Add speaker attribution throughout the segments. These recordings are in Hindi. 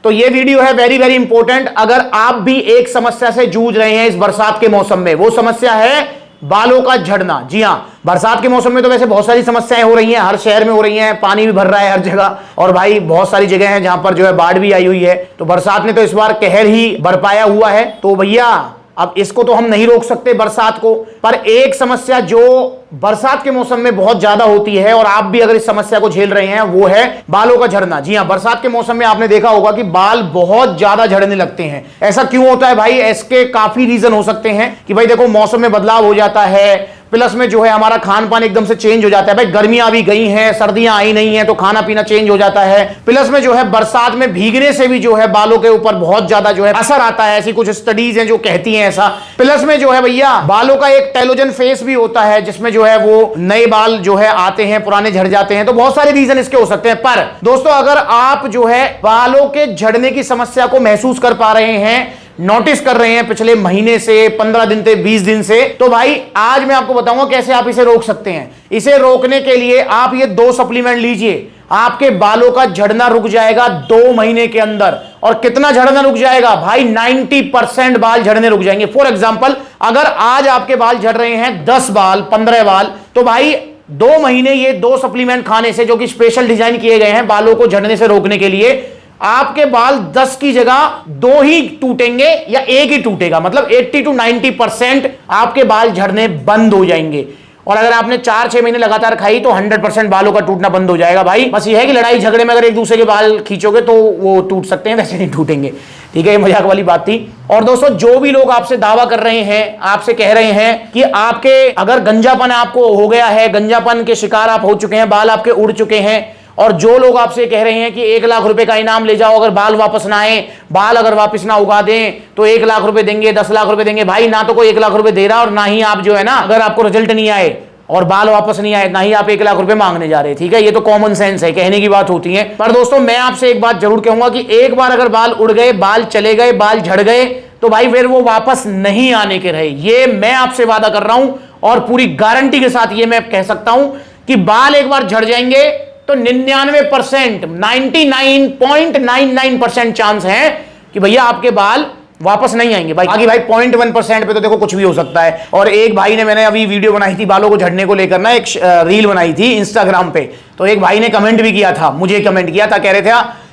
Speaker 1: तो ये वीडियो है वेरी वेरी इंपॉर्टेंट। अगर आप भी एक समस्या से जूझ रहे हैं इस बरसात के मौसम में, वो समस्या है बालों का झड़ना। जी हां, बरसात के मौसम में तो वैसे बहुत सारी समस्याएं हो रही हैं, हर शहर में हो रही हैं, पानी भी भर रहा है हर जगह, और भाई बहुत सारी जगह हैं जहां पर जो है बाढ़ भी आई हुई है। तो बरसात ने तो इस बार कहर ही बरपाया हुआ है। तो भैया अब इसको तो हम नहीं रोक सकते बरसात को, पर एक समस्या जो बरसात के मौसम में बहुत ज्यादा होती है और आप भी अगर इस समस्या को झेल रहे हैं वो है बालों का झड़ना। जी हां, बरसात के मौसम में आपने देखा होगा कि बाल बहुत ज्यादा झड़ने लगते हैं। ऐसा क्यों होता है भाई? इसके काफी रीजन हो सकते हैं कि भाई देखो मौसम में बदलाव हो जाता है, प्लस में जो है हमारा खान पान एकदम से चेंज हो जाता है। भाई गर्मियां भी गई हैं, सर्दियां आई नहीं है, तो खाना पीना चेंज हो जाता है। प्लस में जो है बरसात में भीगने से भी जो है बालों के ऊपर बहुत ज्यादा जो है असर आता है, ऐसी कुछ स्टडीज हैं जो कहती हैं ऐसा। प्लस में जो है भैया बालों का एक टेलोजन फेस भी होता है जिसमें जो है वो नए बाल जो है आते हैं, पुराने झड़ जाते हैं। तो बहुत सारे रीजन इसके हो सकते हैं। पर दोस्तों अगर आप जो है बालों के झड़ने की समस्या को महसूस कर पा रहे हैं, नोटिस कर रहे हैं पिछले महीने से, 15 दिन से, 20 दिन से, तो भाई आज मैं आपको बताऊंगा कैसे आप इसे रोक सकते हैं। इसे रोकने के लिए आप ये 2 सप्लीमेंट लीजिए, आपके बालों का झड़ना रुक जाएगा 2 महीने के अंदर। और कितना झड़ना रुक जाएगा भाई? 90% बाल झड़ने रुक जाएंगे। फॉर एग्जाम्पल अगर आज आपके बाल झड़ रहे हैं 10 बाल, 15 बाल, तो भाई 2 महीने ये 2 सप्लीमेंट खाने से, जो कि स्पेशल डिजाइन किए गए हैं बालों को झड़ने से रोकने के लिए, आपके बाल 10 की जगह 2 ही टूटेंगे या 1 ही टूटेगा। मतलब 80 to 90% आपके बाल झड़ने बंद हो जाएंगे। और अगर आपने 4-6 महीने लगातार खाई तो 100% बालों का टूटना बंद हो जाएगा। भाई बस ये है कि लड़ाई झगड़े में अगर एक दूसरे के बाल खींचोगे तो वो टूट सकते हैं, वैसे नहीं टूटेंगे। ठीक है, ये मजाक वाली बात थी। और दोस्तों जो भी लोग आपसे दावा कर रहे हैं, आपसे कह रहे हैं कि आपके अगर गंजापन आपको हो गया है, गंजापन के शिकार आप हो चुके हैं, बाल आपके उड़ चुके हैं, और जो लोग आपसे कह रहे हैं कि 1 लाख रुपए का इनाम ले जाओ अगर बाल वापस ना आए, बाल अगर वापस ना उगा दें तो 1 लाख रुपए देंगे, 10 लाख रुपए देंगे। भाई ना तो कोई 1 लाख रुपए दे रहा और ना ही आप जो है ना, अगर आपको रिजल्ट नहीं आए और बाल वापस नहीं आए, ना ही आप 1 लाख रुपए मांगने जा रहे हैं। ठीक है, ये तो कॉमन सेंस है, कहने की बात होती है। पर दोस्तों मैं आपसे एक बात जरूर कहूंगा कि एक बार अगर बाल उड़ गए, बाल चले गए, बाल झड़ गए, तो भाई फिर वो वापस नहीं आने के रहे। ये मैं आपसे वादा कर रहा हूं और पूरी गारंटी के साथ ये मैं कह सकता हूं कि बाल एक बार झड़ जाएंगे तो 99%, 99.99% चांस है कि भैया आपके बाल वापस नहीं आएंगे। भाई आगे भाई 0.1% पे तो देखो कुछ भी हो सकता है। और एक भाई ने, मैंने अभी वीडियो बनाई थी बालों को झड़ने को लेकर ना, एक रील बनाई थी इंस्टाग्राम पे, तो एक भाई ने कमेंट भी किया था, मुझे कमेंट किया था, कह रहे थे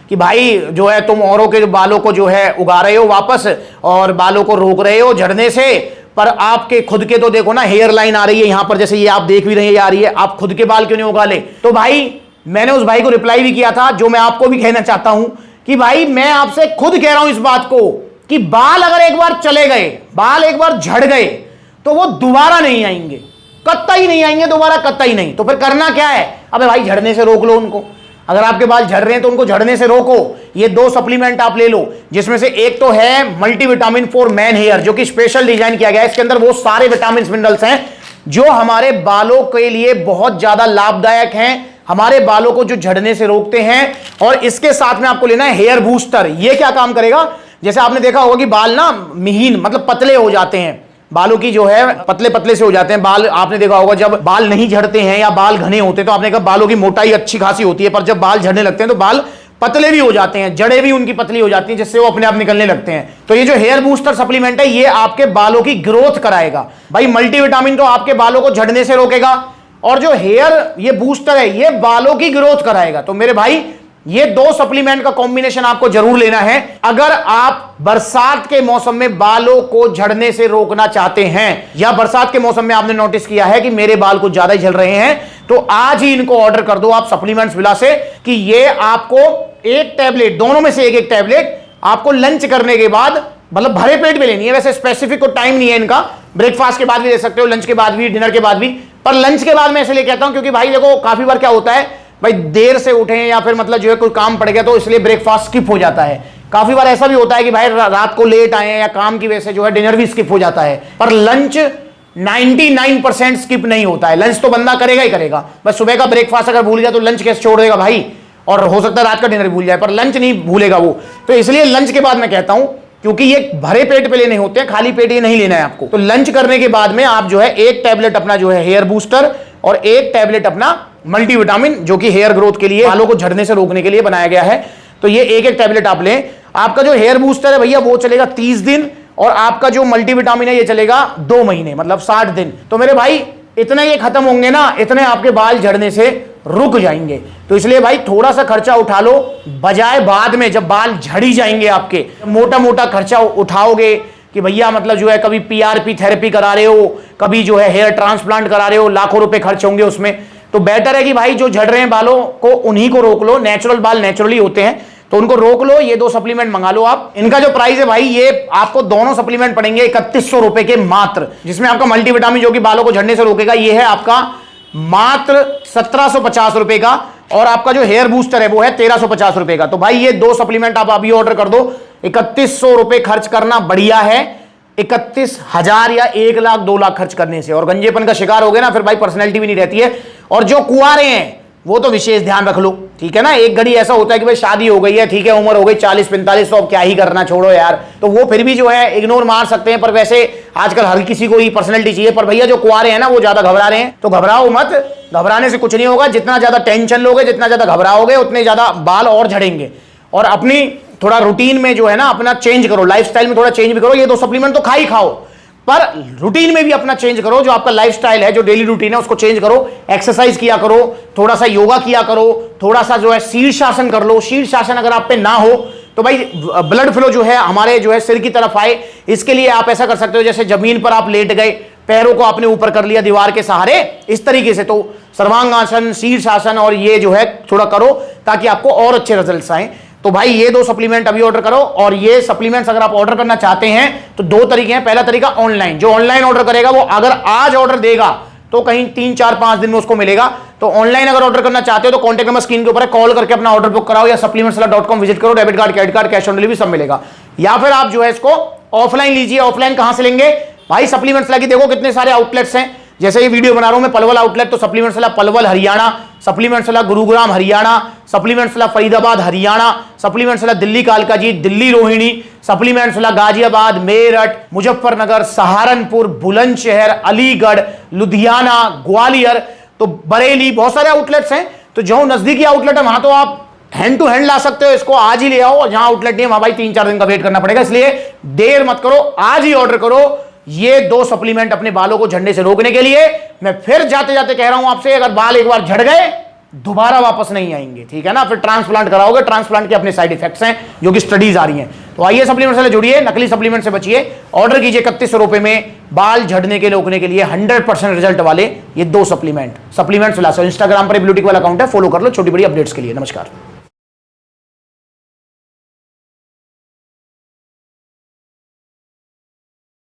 Speaker 1: कि भाई जो है तुम औरों के बालों को जो है उगा रहे हो वापस और बालों को रोक रहे हो झड़ने से, पर आपके खुद के तो देखो ना हेयर लाइन आ रही है यहां पर, जैसे ये आप देख भी रहे हैं आ रही है, आप खुद के बाल क्यों नहीं उगा ले? तो भाई मैंने उस भाई को रिप्लाई भी किया था, जो मैं आपको भी कहना चाहता हूं कि भाई मैं आपसे खुद कह रहा हूं इस बात को कि बाल अगर एक बार चले गए, बाल एक बार झड़ गए, तो वो दोबारा नहीं आएंगे, कतई नहीं आएंगे दोबारा, कतई नहीं। तो फिर करना क्या है? अबे भाई झड़ने से रोक लो उनको। अगर आपके बाल झड़ रहे हैं तो उनको झड़ने से रोको। ये 2 सप्लीमेंट आप ले लो, जिसमें से एक तो है मल्टीविटामिन फॉर मैन हेयर, जो कि स्पेशल डिजाइन किया गया है। इसके अंदर वो सारे विटामिन मिनरल्स हैं जो हमारे बालों के लिए बहुत ज्यादा लाभदायक हैं, हमारे बालों को जो झड़ने से रोकते हैं। और इसके साथ में आपको लेना है हेयर बूस्टर। ये क्या काम करेगा? जैसे आपने देखा होगा कि बाल ना महीन मतलब पतले हो जाते हैं, बालों की जो है पतले पतले से हो जाते हैं बाल। आपने देखा होगा जब बाल नहीं झड़ते हैं या बाल घने होते हैं तो आपने कहा बालों की मोटाई अच्छी खासी होती है, पर जब बाल झड़ने लगते हैं तो बाल पतले भी हो जाते हैं, जड़ें भी उनकी पतली हो जाती हैं, जिससे वो अपने आप निकलने लगते हैं। तो ये जो हेयर बूस्टर सप्लीमेंट है ये आपके बालों की ग्रोथ कराएगा। भाई मल्टीविटामिन तो आपके बालों को झड़ने से रोकेगा, और जो हेयर ये बूस्टर है ये बालों की ग्रोथ कराएगा। तो मेरे भाई ये 2 सप्लीमेंट का कॉम्बिनेशन आपको जरूर लेना है अगर आप बरसात के मौसम में बालों को झड़ने से रोकना चाहते हैं, या बरसात के मौसम में आपने नोटिस किया है कि मेरे बाल कुछ ज्यादा ही झड़ रहे हैं, तो आज ही इनको ऑर्डर कर दो आप सप्लीमेंट्स विला से कि ये आपको 1 टैबलेट, दोनों में से एक टैबलेट आपको लंच करने के बाद, मतलब भरे पेट में लेनी है। वैसे स्पेसिफिक को टाइम नहीं है इनका, ब्रेकफास्ट के बाद भी ले सकते हो, लंच के बाद भी, डिनर के बाद भी, पर लंच के बाद मैं इसलिए कहता हूं क्योंकि भाई देखो काफी बार क्या होता है, भाई देर से उठे या फिर मतलब जो है कोई काम पड़ गया तो इसलिए ब्रेकफास्ट स्किप हो जाता है। काफी बार ऐसा भी होता है कि भाई रात को लेट आए या काम की वजह से जो है डिनर भी स्किप हो जाता है, पर लंच 99% स्किप नहीं होता है। लंच तो बंदा करेगा ही करेगा, बस सुबह का ब्रेकफास्ट अगर भूल गया तो लंच कैसे छोड़ देगा भाई, और हो सकता है रात का डिनर भूल जाए, पर लंच नहीं भूलेगा वो। तो इसलिए लंच के बाद मैं कहता हूं, क्योंकि ये भरे पेट पे लेने होते हैं, खाली पेट ये नहीं लेना है आपको। तो लंच करने के बाद में आप जो है 1 टैबलेट अपना जो है हेयर बूस्टर और 1 टैबलेट अपना मल्टीविटामिन, जो कि हेयर ग्रोथ के लिए, बालों को झड़ने से रोकने के लिए बनाया गया है, तो ये 1-1 टैबलेट आप लें। आपका जो हेयर बूस्टर है भैया वो चलेगा 30 दिन, और आपका जो मल्टीविटामिन है ये चलेगा 2 महीने, मतलब 60 दिन। तो मेरे भाई इतने ये खत्म होंगे ना, इतने आपके बाल झड़ने से रुक जाएंगे। तो इसलिए भाई थोड़ा सा खर्चा उठा लो, बजाय बाद में जब बाल झड़ी जाएंगे आपके मोटा मोटा खर्चा उठाओगे कि भैया मतलब जो है कभी पीआरपी थेरेपी करा रहे हो, कभी जो है हेयर ट्रांसप्लांट करा रहे हो, लाखों रुपए खर्च होंगे उसमें। तो बेटर है कि भाई जो झड़ रहे हैं बालों को उन्हीं को रोक लो। नेचुरल बाल नेचुरली होते हैं तो उनको रोक लो। ये 2 सप्लीमेंट मंगा लो आप। इनका जो प्राइस है भाई, ये आपको दोनों सप्लीमेंट पड़ेंगे 3100 रुपए के मात्र, जिसमें आपका मल्टीविटामिन जो कि बालों को झड़ने से रोकेगा ये है आपका मात्र 1750 रुपए का, और आपका जो हेयर बूस्टर है वो है 1350 रुपए का। तो भाई ये 2 सप्लीमेंट आप अभी ऑर्डर कर दो। 3100 रुपए खर्च करना बढ़िया है 31,000 या 1 लाख 2 लाख खर्च करने से। और गंजेपन का शिकार हो गए ना फिर भाई पर्सनैलिटी भी नहीं रहती है। और जो कुंवारे हैं वो तो विशेष ध्यान रख लो, ठीक है ना। एक घड़ी ऐसा होता है कि भाई शादी हो गई है, ठीक है, उम्र हो गई 40-45, तो अब क्या ही करना, छोड़ो यार, तो वो फिर भी जो है इग्नोर मार सकते हैं। पर वैसे आजकल हर किसी को ही पर्सनैलिटी चाहिए। पर भैया जो कुंवारे हैं ना वो ज्यादा घबरा रहे हैं, तो घबराओ मत, घबराने से कुछ नहीं होगा। जितना ज्यादा टेंशन लोगे, जितना ज्यादा घबराओगे, उतने ज्यादा बाल और झड़ेंगे। और अपनी थोड़ा रूटीन में जो है ना अपना चेंज करो, लाइफस्टाइल में थोड़ा चेंज भी करो। ये 2 सप्लीमेंट तो खा ही खाओ, पर रूटीन में भी अपना चेंज करो। जो आपका लाइफस्टाइल है, जो डेली रूटीन है, उसको चेंज करो। एक्सरसाइज किया करो, थोड़ा सा योगा किया करो, थोड़ा सा जो है शीर्षासन कर लो। शीर्षासन अगर आप पे ना हो तो भाई ब्लड फ्लो जो है हमारे जो है सिर की तरफ आए, इसके लिए आप ऐसा कर सकते हो, जैसे जमीन पर आप लेट गए, पैरों को आपने ऊपर कर लिया दीवार के सहारे, इस तरीके से। तो सर्वांगासन, शीर्षासन और ये जो है थोड़ा करो ताकि आपको और अच्छे रिजल्ट्स आए। तो भाई ये 2 सप्लीमेंट अभी ऑर्डर करो। और ये सप्लीमेंट्स अगर आप ऑर्डर करना चाहते हैं तो 2 तरीके हैं। पहला तरीका ऑनलाइन, जो ऑनलाइन ऑर्डर करेगा वो अगर आज ऑर्डर देगा तो कहीं 3, 4, 5 दिन में उसको मिलेगा। तो ऑनलाइन अगर ऑर्डर करना चाहते हो तो कॉन्टैक्ट नंबर स्क्रीन के ऊपर है, कॉल करके अपना ऑर्डर बुक कराओ, या supplementsala.com विजिट करो। Debit card, credit card, cash on delivery सब मिलेगा। या फिर आप जो है इसको ऑफलाइन लीजिए। ऑफलाइन कहां से लेंगे भाई? सप्लीमेंट्स की देखो कितने सारे आउटलेट्स हैं। जैसे ये वीडियो बना रहा हूं मैं, पलवल आउटलेट, तो सप्लीमेंट्स वाला पलवल हरियाणा, सप्लीमेंट्स वाला गुरुग्राम हरियाणा, सप्लीमेंट्स वाला फरीदाबाद हरियाणा, सप्लीमेंट्स वाला दिल्ली कालकाजी, दिल्ली रोहिणी, सप्लीमेंट्स वाला गाजियाबाद, मेरठ, मुजफ्फरनगर, सहारनपुर, बुलंदशहर, अलीगढ़, लुधियाना, ग्वालियर, तो बरेली, बहुत सारे आउटलेट्स हैं। तो जो नजदीकी आउटलेट है वहां तो आप हैंड टू हैंड ला सकते हो, इसको आज ही ले आओ। जहां आउटलेट नहीं वहां भाई 3-4 दिन का वेट करना पड़ेगा। इसलिए देर मत करो, आज ही ऑर्डर करो ये 2 सप्लीमेंट अपने बालों को झड़ने से रोकने के लिए। मैं फिर जाते जाते कह रहा हूं आपसे, अगर बाल एक बार झड़ गए दोबारा वापस नहीं आएंगे, ठीक है ना। फिर ट्रांसप्लांट कराओगे, ट्रांसप्लांट के अपने साइड इफेक्ट्स हैं जो कि स्टडीज आ रही हैं। तो आइए सप्लीमेंट से जुड़िए, नकली सप्लीमेंट से बचिए। ऑर्डर कीजिए 3100 रुपए में बाल झड़ने के रोकने के लिए 100% रिजल्ट वाले ये 2 सप्लीमेंट्स। इंस्टाग्राम पर ब्यूटी वाला अकाउंट है, फॉलो कर लो छोटी बड़ी अपडेट्स के लिए। नमस्कार।